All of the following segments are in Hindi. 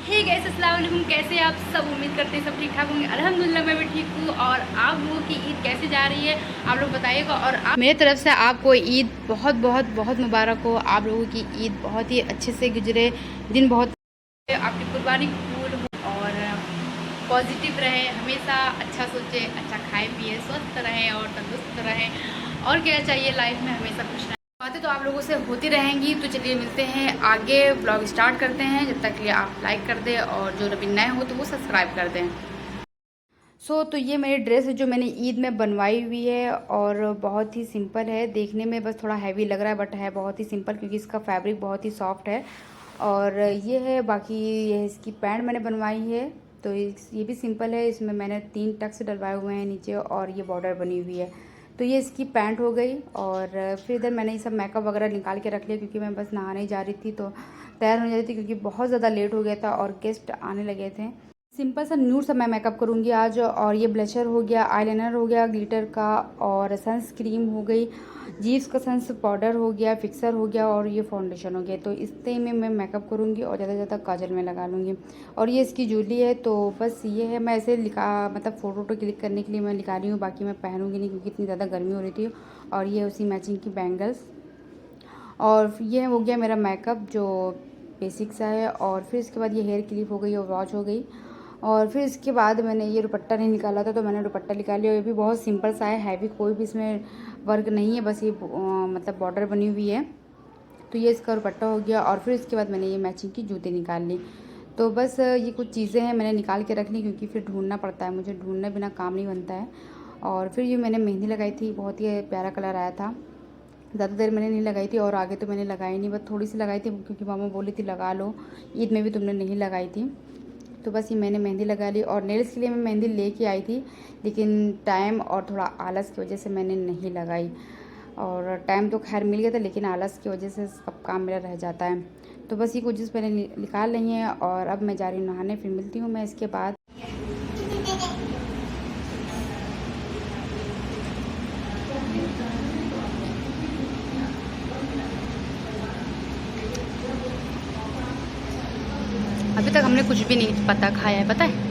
हे गाइस, अस्सलाम वालेकुम। कैसे आप सब? उम्मीद करते हैं सब ठीक ठाक होंगे। अल्हम्दुलिल्लाह मैं भी ठीक हूँ। और आप लोगों की ईद कैसे जा रही है आप लोग बताइएगा। और मेरी तरफ से आपको ईद बहुत बहुत बहुत मुबारक हो। आप लोगों की ईद बहुत ही अच्छे से गुजरे, दिन बहुत आपकी कुर्बानी कबूल हो और पॉजिटिव रहे, हमेशा अच्छा सोचे, अच्छा खाए पिए, स्वस्थ रहे और तंदुरुस्त रहे। और क्या चाहिए लाइफ में, हमेशा खुश रहें। बातें तो आप लोगों से होती रहेंगी, तो चलिए मिलते हैं आगे, ब्लॉग स्टार्ट करते हैं। जब तक के लिए आप लाइक कर दें और जो नए नए हो तो वो सब्सक्राइब कर दें। तो ये मेरी ड्रेस है जो मैंने ईद में बनवाई हुई है और बहुत ही सिंपल है। देखने में बस थोड़ा हैवी लग रहा है बट है बहुत ही सिंपल, क्योंकि इसका फैब्रिक बहुत ही सॉफ्ट है। और ये है, बाकी ये इसकी पैंट मैंने बनवाई है। तो ये भी सिंपल है, इसमें मैंने 3 टक्स डलवाए हुए हैं नीचे और ये बॉर्डर बनी हुई है। तो ये इसकी पैंट हो गई। और फिर इधर मैंने ये सब मेकअप वगैरह निकाल के रख लिया, क्योंकि मैं बस नहाने जा रही थी तो तैयार होने जा रही थी, क्योंकि बहुत ज़्यादा लेट हो गया था और गेस्ट आने लगे थे। सिंपल सा न्यूड सा मैं मेकअप करूँगी आज। और ये ब्लशर हो गया, आईलाइनर हो गया ग्लिटर का, और सनस्क्रीम हो गई, जीव्स का सन्स पाउडर हो गया, फिक्सर हो गया, और ये फाउंडेशन हो गया। तो इतने में मैं मेकअप करूँगी और ज़्यादा से ज़्यादा काजल में लगा लूँगी। और ये इसकी ज्वेलरी है। तो बस ये है, मैं ऐसे मतलब फ़ोटो क्लिक करने के लिए मैं निकाली हूँ, बाकी मैं पहनूँगी नहीं क्योंकि इतनी ज़्यादा गर्मी हो रही थी। और ये उसी मैचिंग की बैंगल्स। और ये हो गया मेरा मेकअप जो बेसिक सा है। और फिर इसके बाद ये हेयर क्लिप हो गई और वॉच हो गई। और फिर इसके बाद मैंने ये दुपट्टा नहीं निकाला था, तो मैंने दुपट्टा निकाल लिया। ये भी बहुत सिंपल सा है, हैवी कोई भी इसमें वर्क नहीं है, बस ये मतलब बॉर्डर बनी हुई है। तो ये इसका दुपट्टा हो गया। और फिर इसके बाद मैंने ये मैचिंग की जूते निकाल ली। तो बस ये कुछ चीज़ें हैं मैंने निकाल के रख ली, क्योंकि फिर ढूंढना पड़ता है, मुझे ढूंढने बिना काम नहीं बनता है। और फिर ये मैंने मेहंदी लगाई थी, बहुत ही प्यारा कलर आया था। ज़्यादा देर मैंने नहीं लगाई थी और आगे तो मैंने लगाई नहीं, बस थोड़ी सी लगाई थी, क्योंकि मामा बोली थी लगा लो, ईद में भी तुमने नहीं लगाई थी। तो बस ये मैंने मेहंदी लगा ली। और नेल्स के लिए मैं मेहंदी लेके आई थी, लेकिन टाइम और थोड़ा आलस की वजह से मैंने नहीं लगाई। और टाइम तो खैर मिल गया था, लेकिन आलस की वजह से सब काम मेरा रह जाता है। तो बस ये कुछ चीज़ मैंने निकाल ली है। और अब मैं जा रही हूँ नहाने, फिर मिलती हूँ मैं इसके बाद। अभी तक हमने कुछ भी नहीं पता खाया है, पता है।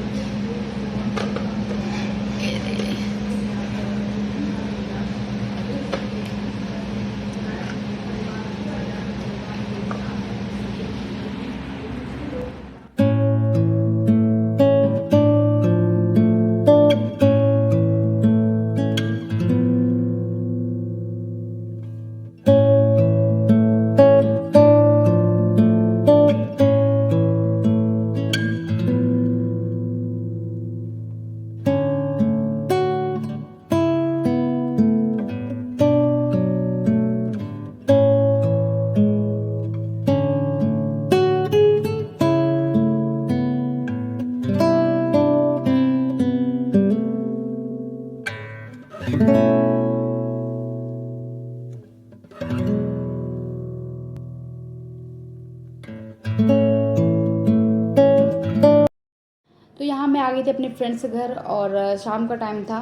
तो यहाँ मैं आ गई थी अपने फ्रेंड्स के घर और शाम का टाइम था।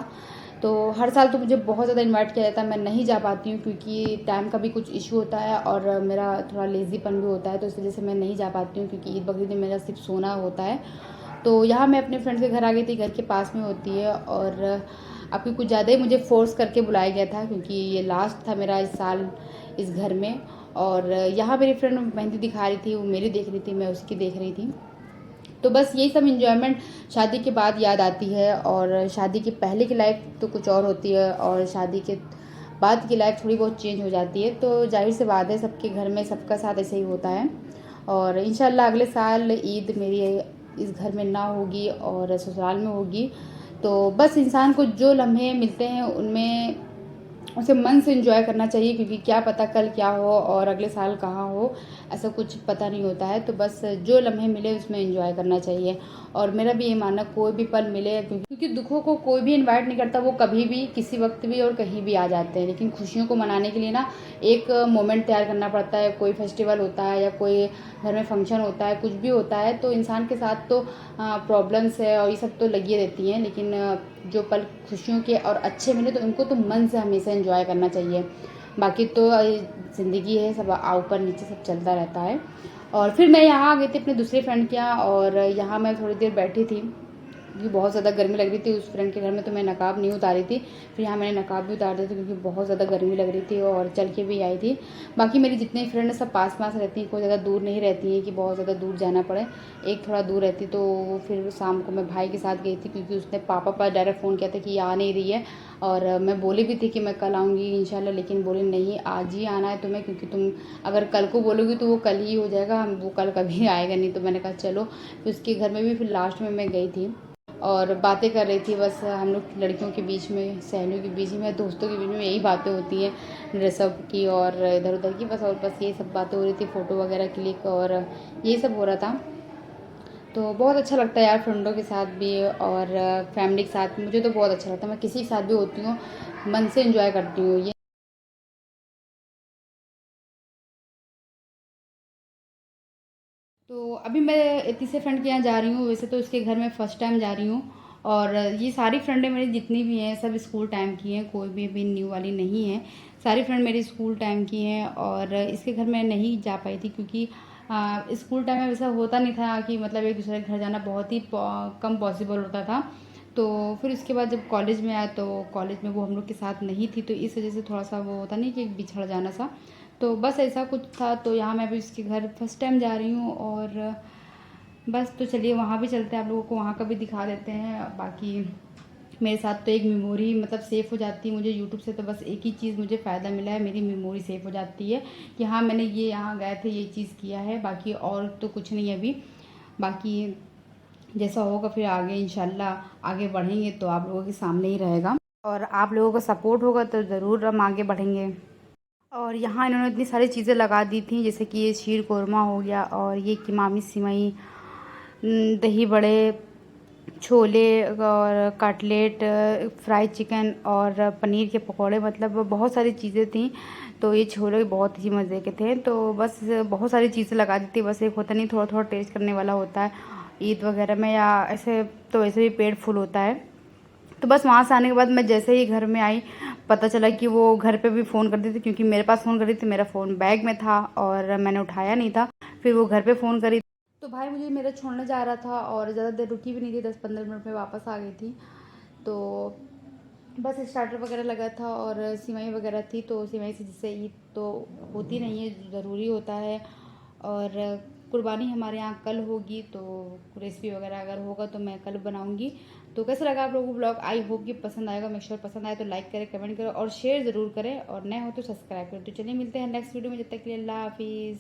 तो हर साल तो मुझे बहुत ज़्यादा इनवाइट किया जाता है, मैं नहीं जा पाती हूँ क्योंकि टाइम का भी कुछ इशू होता है और मेरा थोड़ा लेज़ीपन भी होता है, तो इस वजह से मैं नहीं जा पाती हूँ, क्योंकि ईद बकरीद में मेरा सिर्फ सोना होता है। तो यहाँ मैं अपने फ्रेंड्स के घर आ गई थी, घर के पास में होती है। और आपकी कुछ ज़्यादा ही मुझे फ़ोर्स करके बुलाया गया था, क्योंकि ये लास्ट था मेरा इस साल इस घर में। और यहाँ मेरी फ्रेंड मेहंदी दिखा रही थी, वो मेरी देख रही थी, मैं उसकी देख रही थी। तो बस यही सब इन्जॉयमेंट शादी के बाद याद आती है। और शादी के पहले की लाइफ तो कुछ और होती है और शादी के बाद की लाइफ थोड़ी बहुत चेंज हो जाती है। तो जाहिर सी बात है, सबके घर में सबका साथ ऐसे ही होता है। और इंशाल्लाह अगले साल ईद मेरी इस घर में ना होगी और ससुराल में होगी। तो बस इंसान को जो लम्हे मिलते हैं उनमें उसे मन से एंजॉय करना चाहिए, क्योंकि क्या पता कल क्या हो और अगले साल कहाँ हो, ऐसा कुछ पता नहीं होता है। तो बस जो लम्हे मिले उसमें एंजॉय करना चाहिए। और मेरा भी ये मानना, कोई भी पल मिले, क्योंकि दुखों को कोई भी इनवाइट नहीं करता, वो कभी भी किसी वक्त भी और कहीं भी आ जाते हैं। लेकिन खुशियों को मनाने के लिए ना एक मोमेंट तैयार करना पड़ता है। कोई फेस्टिवल होता है या कोई घर में फंक्शन होता है, कुछ भी होता है, तो इंसान के साथ तो प्रॉब्लम्स है और ये सब तो लगी रहती हैं। लेकिन जो पल खुशियों के और अच्छे मिले तो उनको तो मन से हमेशा एंजॉय करना चाहिए। बाकी तो ज़िंदगी है, सब ऊपर नीचे सब चलता रहता है। और फिर मैं यहाँ आ गई थी अपने दूसरे फ्रेंड के यहाँ, और यहाँ मैं थोड़ी देर बैठी थी क्योंकि बहुत ज़्यादा गर्मी लग रही थी। उस फ्रेंड के घर में तो मैं नकाब नहीं उतारी थी, फिर यहाँ मैंने नकाब भी उतार दिया था क्योंकि बहुत ज़्यादा गर्मी लग रही थी और चल के भी आई थी। बाकी मेरी जितनी फ्रेंड सब पास पास रहती हैं, कोई ज़्यादा दूर नहीं रहती हैं कि बहुत ज़्यादा दूर जाना पड़े। एक थोड़ा दूर रहती, तो फिर शाम को मैं भाई के साथ गई थी क्योंकि उसने पापा पर डायरेक्ट फ़ोन किया था कि आ नहीं रही है। और मैं बोली भी थी कि मैं कल आऊँगी इंशाल्लाह, लेकिन बोली नहीं आज ही आना है तुम्हें, क्योंकि तुम अगर कल को बोलोगी तो वो कल ही हो जाएगा, हम वो कल कभी आएगा नहीं। तो मैंने कहा चलो, फिर उसके घर में भी फिर लास्ट में मैं गई थी और बातें कर रही थी। बस हम लोग लड़कियों के बीच में, सहेलियों के बीच में, दोस्तों के बीच में यही बातें होती हैं ड्रेसअप की और इधर उधर की, बस। और बस ये सब बातें हो रही थी, फ़ोटो वगैरह क्लिक और यही सब हो रहा था। तो बहुत अच्छा लगता है यार फ्रेंडों के साथ भी और फैमिली के साथ। मुझे तो बहुत अच्छा लगता है, मैं किसी के साथ भी होती हूँ मन से इंजॉय करती हूँ ये। तो अभी मैं तीसरे फ्रेंड के यहाँ जा रही हूँ। वैसे तो उसके घर में फ़र्स्ट टाइम जा रही हूँ, और ये सारी फ्रेंडें मेरी जितनी भी हैं सब स्कूल टाइम की हैं, कोई भी अभी न्यू वाली नहीं है। सारी फ्रेंड मेरी स्कूल टाइम की हैं, और इसके घर में नहीं जा पाई थी क्योंकि स्कूल टाइम में वैसा होता नहीं था कि मतलब एक दूसरे के घर जाना बहुत ही कम पॉसिबल होता था। तो फिर उसके बाद जब कॉलेज में आया तो कॉलेज में वो हम लोग के साथ नहीं थी, तो इस वजह से थोड़ा सा वो होता नहीं कि बिछड़ जाना सा। तो बस ऐसा कुछ था। तो यहाँ मैं अभी उसके घर फर्स्ट टाइम जा रही हूँ, और बस तो चलिए वहाँ भी चलते हैं, आप लोगों को वहाँ का भी दिखा देते हैं। बाकी मेरे साथ तो एक मेमोरी मतलब सेफ़ हो जाती है मुझे यूट्यूब से। तो बस एक ही चीज़ मुझे फ़ायदा मिला है, मेरी मेमोरी सेफ़ हो जाती है कि हाँ मैंने ये यहाँ गए थे ये चीज़ किया है। बाकी और तो कुछ नहीं है अभी। बाकी जैसा होगा फिर आगे इंशाल्लाह आगे बढ़ेंगे तो आप लोगों के सामने ही रहेगा, और आप लोगों का सपोर्ट होगा तो ज़रूर हम आगे बढ़ेंगे। और यहाँ इन्होंने इतनी सारी चीज़ें लगा दी थी, जैसे कि ये शीर कोरमा हो गया, और ये किमामी सिवई, दही बड़े, छोले और कटलेट, फ्राई चिकन और पनीर के पकोड़े, मतलब बहुत सारी चीज़ें थी। तो ये छोले बहुत ही मज़े के थे। तो बस बहुत सारी चीज़ें लगा दी थी, बस एक होता नहीं थोड़ा थोड़ा टेस्ट करने वाला होता है ईद वगैरह में, या ऐसे तो वैसे भी पेट फुल होता है। तो बस वहाँ से आने के बाद मैं जैसे ही घर में आई, पता चला कि वो घर पे भी फ़ोन कर दी थी, क्योंकि मेरे पास फ़ोन कर रही थी, मेरा फ़ोन बैग में था और मैंने उठाया नहीं था। फिर वो घर पे फ़ोन करी, तो भाई मुझे मेरा छोड़ने जा रहा था और ज़्यादा देर रुकी भी नहीं थी, 10-15 मिनट में वापस आ गई थी। तो बस स्टार्टर वगैरह लगा था और सिवई वगैरह थी। तो सिवई से जिससे ईद तो होती नहीं है, ज़रूरी होता है। और कुर्बानी हमारे यहाँ कल होगी, तो रेसिपी वगैरह अगर होगा तो मैं कल बनाऊँगी। तो कैसा लगा आप लोगों को ब्लॉग? आई होप कि पसंद आएगा। मेक श्योर पसंद आए तो लाइक करें, कमेंट करें और शेयर ज़रूर करें, और नए हो तो सब्सक्राइब करें। तो चलिए मिलते हैं नेक्स्ट वीडियो में, जब तक के लिए अल्लाह हाफिज़।